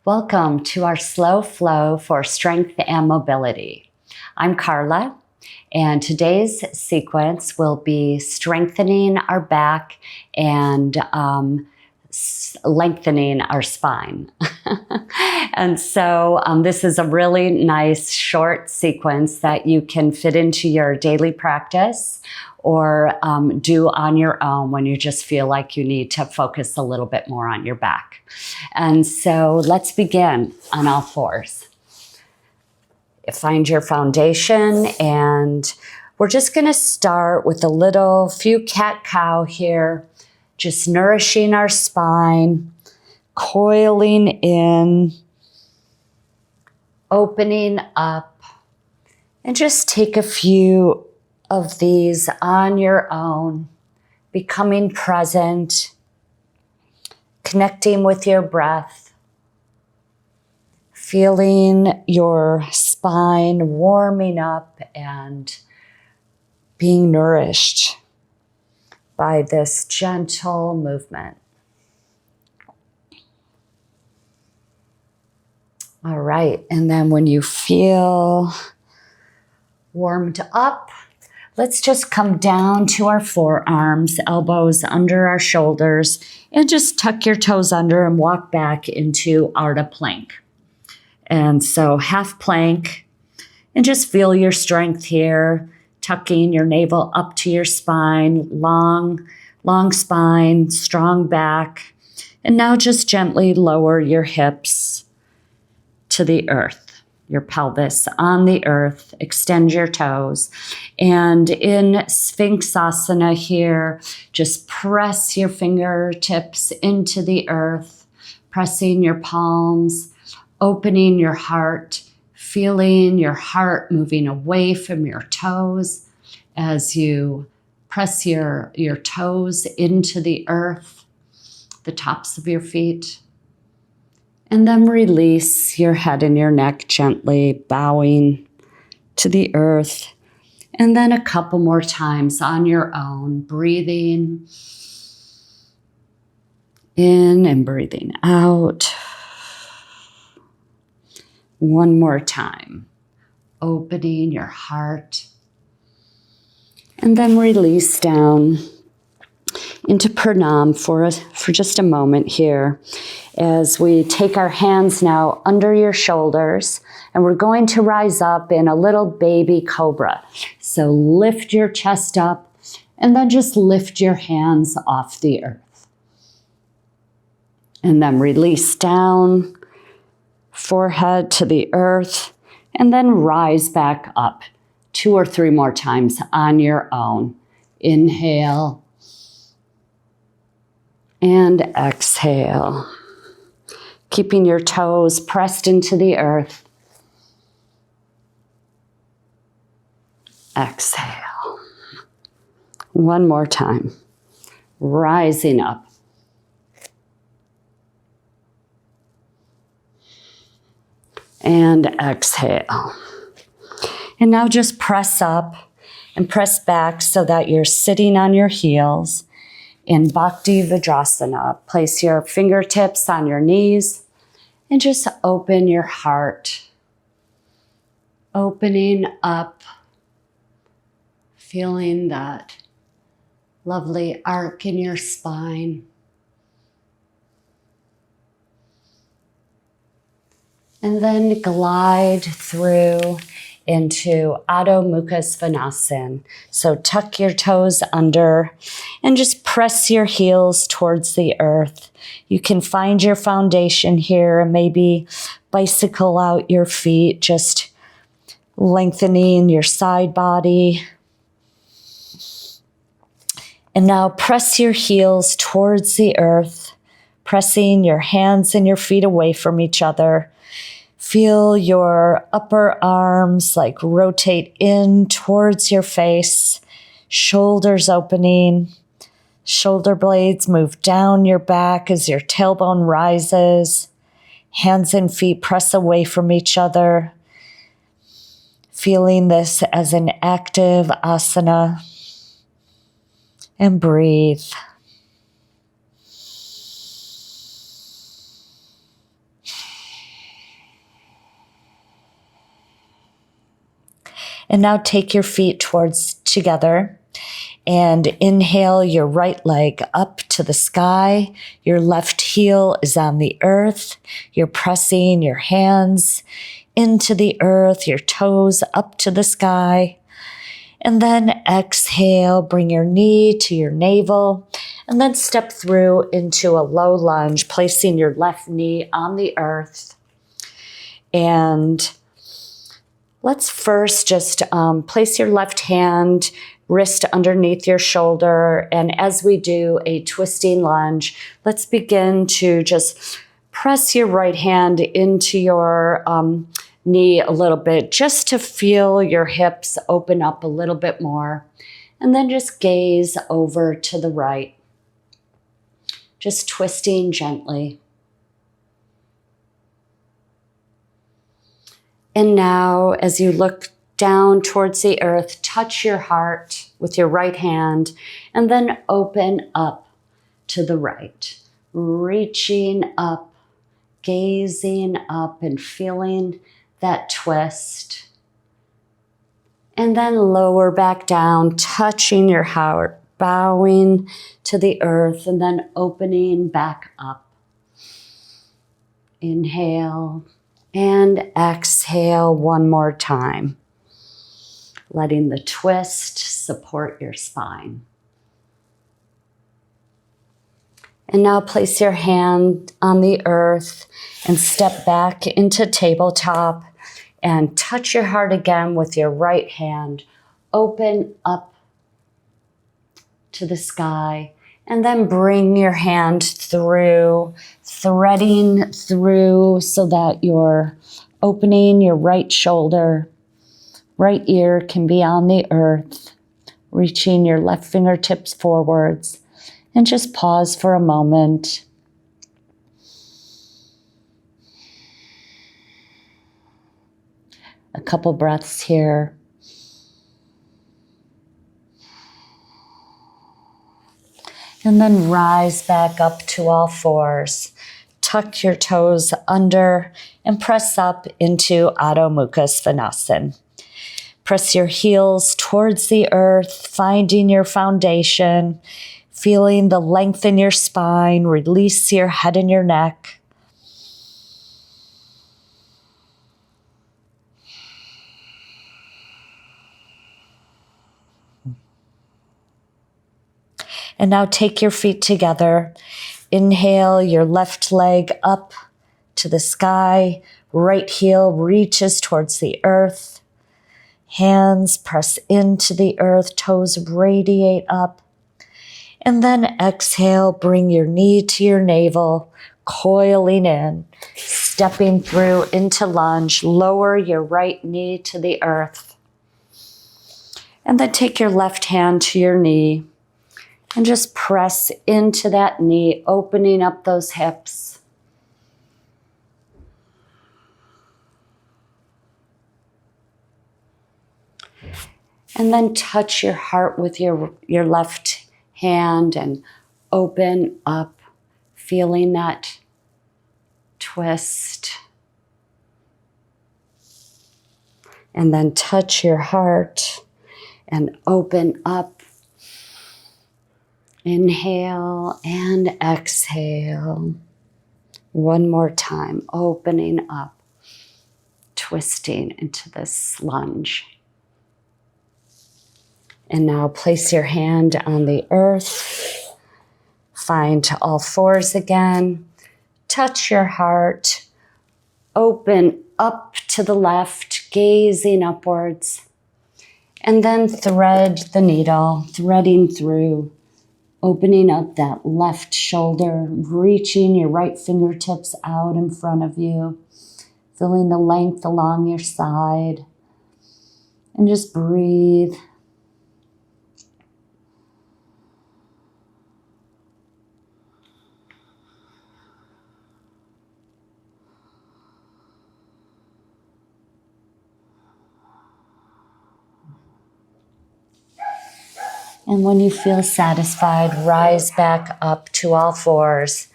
Welcome to our slow flow for strength and mobility. I'm Carla, and today's sequence will be strengthening our back and lengthening our spine. And so this is a really nice short sequence that you can fit into your daily practice or do on your own when you just feel like you need to focus a little bit more on your back. And so let's begin on all fours. Find your foundation, and we're just going to start with a few cat-cow here, just nourishing our spine, coiling in, opening up, and just take a few of these on your own, becoming present, connecting with your breath, feeling your spine warming up and being nourished by this gentle movement. All right, and then when you feel warmed up, let's just come down to our forearms, elbows under our shoulders, and just tuck your toes under and walk back into Ardha Plank. And so half plank, and just feel your strength here, tucking your navel up to your spine, long spine, strong back. And now just gently lower your hips to the earth. Your pelvis on the earth, extend your toes. And in Sphinxasana here, just press your fingertips into the earth, pressing your palms, opening your heart, feeling your heart moving away from your toes as you press your toes into the earth, the tops of your feet. And then release your head and your neck gently, bowing to the earth. And then a couple more times on your own, breathing in and breathing out. One more time, opening your heart. And then release down into pranam for just a moment here as we take our hands now under your shoulders, and we're going to rise up in a little baby cobra. So lift your chest up and then just lift your hands off the earth. And then release down, forehead to the earth, and then rise back up 2 or 3 more times on your own. Inhale. And exhale, keeping your toes pressed into the earth. Exhale. One more time, rising up. And exhale. And now just press up and press back so that you're sitting on your heels. In Bhakti Vajrasana, place your fingertips on your knees and just open your heart. Opening up, feeling that lovely arc in your spine. And then glide through into Adho Mukha Svanasana. So tuck your toes under and just press your heels towards the earth. You can find your foundation here and maybe bicycle out your feet, just lengthening your side body. And now press your heels towards the earth, pressing your hands and your feet away from each other. Feel your upper arms like rotate in towards your face, shoulders opening, shoulder blades move down your back as your tailbone rises, hands and feet press away from each other, feeling this as an active asana, and breathe. And now take your feet towards together and inhale your right leg up to the sky. Your left heel is on the earth. You're pressing your hands into the earth, your toes up to the sky. And then exhale, bring your knee to your navel, and then step through into a low lunge, placing your left knee on the earth. And let's first just place your left hand, wrist underneath your shoulder. And as we do a twisting lunge, let's begin to just press your right hand into your knee a little bit, just to feel your hips open up a little bit more. And then just gaze over to the right, just twisting gently. And now, as you look down towards the earth, touch your heart with your right hand, and then open up to the right, reaching up, gazing up and feeling that twist. And then lower back down, touching your heart, bowing to the earth, and then opening back up. Inhale and exhale one more time, letting the twist support your spine. And now place your hand on the earth and step back into tabletop and touch your heart again with your right hand. Open up to the sky and then bring your hand through, threading through so that you're opening your right shoulder. Right ear can be on the earth, reaching your left fingertips forwards. And just pause for a moment. A couple breaths here. And then rise back up to all fours. Tuck your toes under and press up into Adho Mukha Svanasana. Press your heels towards the earth, finding your foundation. Feeling the length in your spine, release your head and your neck. And now take your feet together. Inhale your left leg up to the sky. Right heel reaches towards the earth. Hands press into the earth, toes radiate up. And then exhale, bring your knee to your navel, coiling in, stepping through into lunge. Lower your right knee to the earth. And then take your left hand to your knee and just press into that knee, opening up those hips. And then touch your heart with your left hand and open up, feeling that twist. And then touch your heart and open up. Inhale and exhale. One more time, opening up, twisting into this lunge. And now place your hand on the earth. Find all fours again. Touch your heart. Open up to the left, gazing upwards. And then thread the needle, threading through, opening up that left shoulder, reaching your right fingertips out in front of you, feeling the length along your side. And just breathe. And when you feel satisfied, rise back up to all fours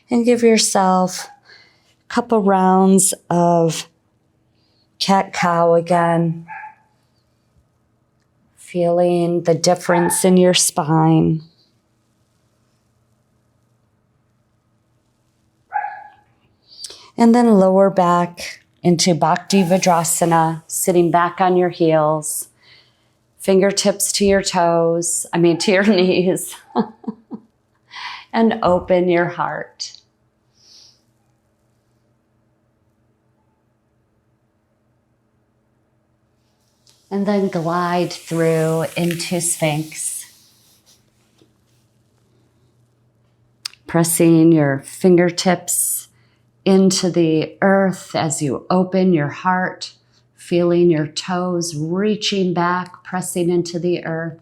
and give yourself a couple rounds of cat-cow again. Feeling the difference in your spine. And then lower back into Bhakti Vajrasana, sitting back on your heels, fingertips to your toes, to your knees, and open your heart. And then glide through into Sphinx. Pressing your fingertips into the earth as you open your heart, feeling your toes reaching back, pressing into the earth.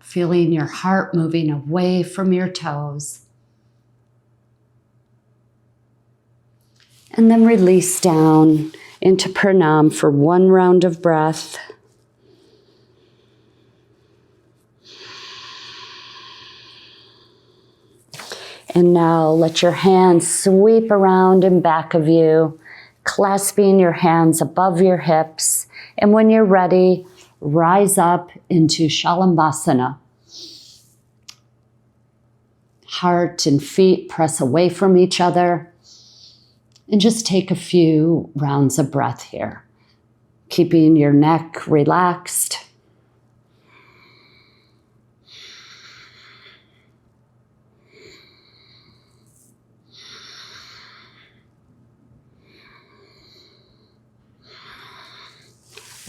Feeling your heart moving away from your toes. And then release down into pranam for one round of breath. And now let your hands sweep around in back of you, clasping your hands above your hips. And when you're ready, rise up into Shalambhasana. Heart and feet press away from each other. And just take a few rounds of breath here, keeping your neck relaxed.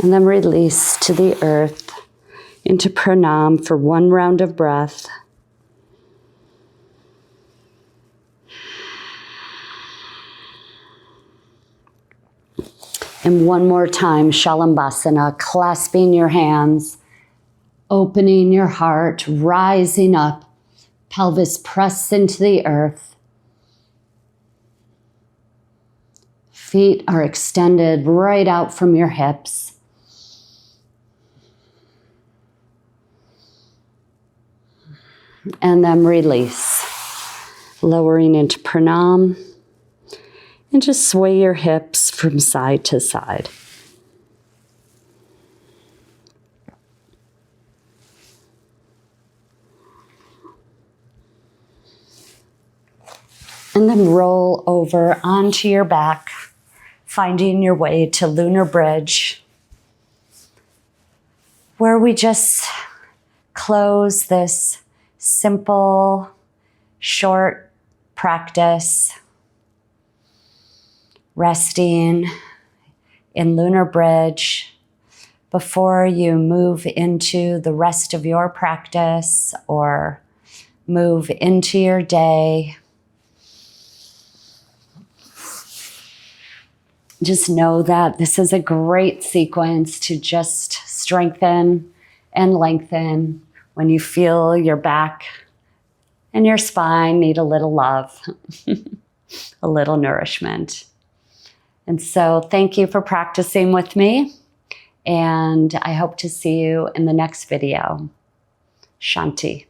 And then release to the earth into pranam for one round of breath. And one more time, Shalambhasana, clasping your hands, opening your heart, rising up, pelvis pressed into the earth. Feet are extended right out from your hips. And then release, lowering into pranam. And just sway your hips from side to side. And then roll over onto your back, finding your way to lunar bridge, where we just close this simple, short practice. Resting in lunar bridge before you move into the rest of your practice or move into your day. Just know that this is a great sequence to just strengthen and lengthen when you feel your back and your spine need a little love, a little nourishment. And so thank you for practicing with me, and I hope to see you in the next video. Shanti.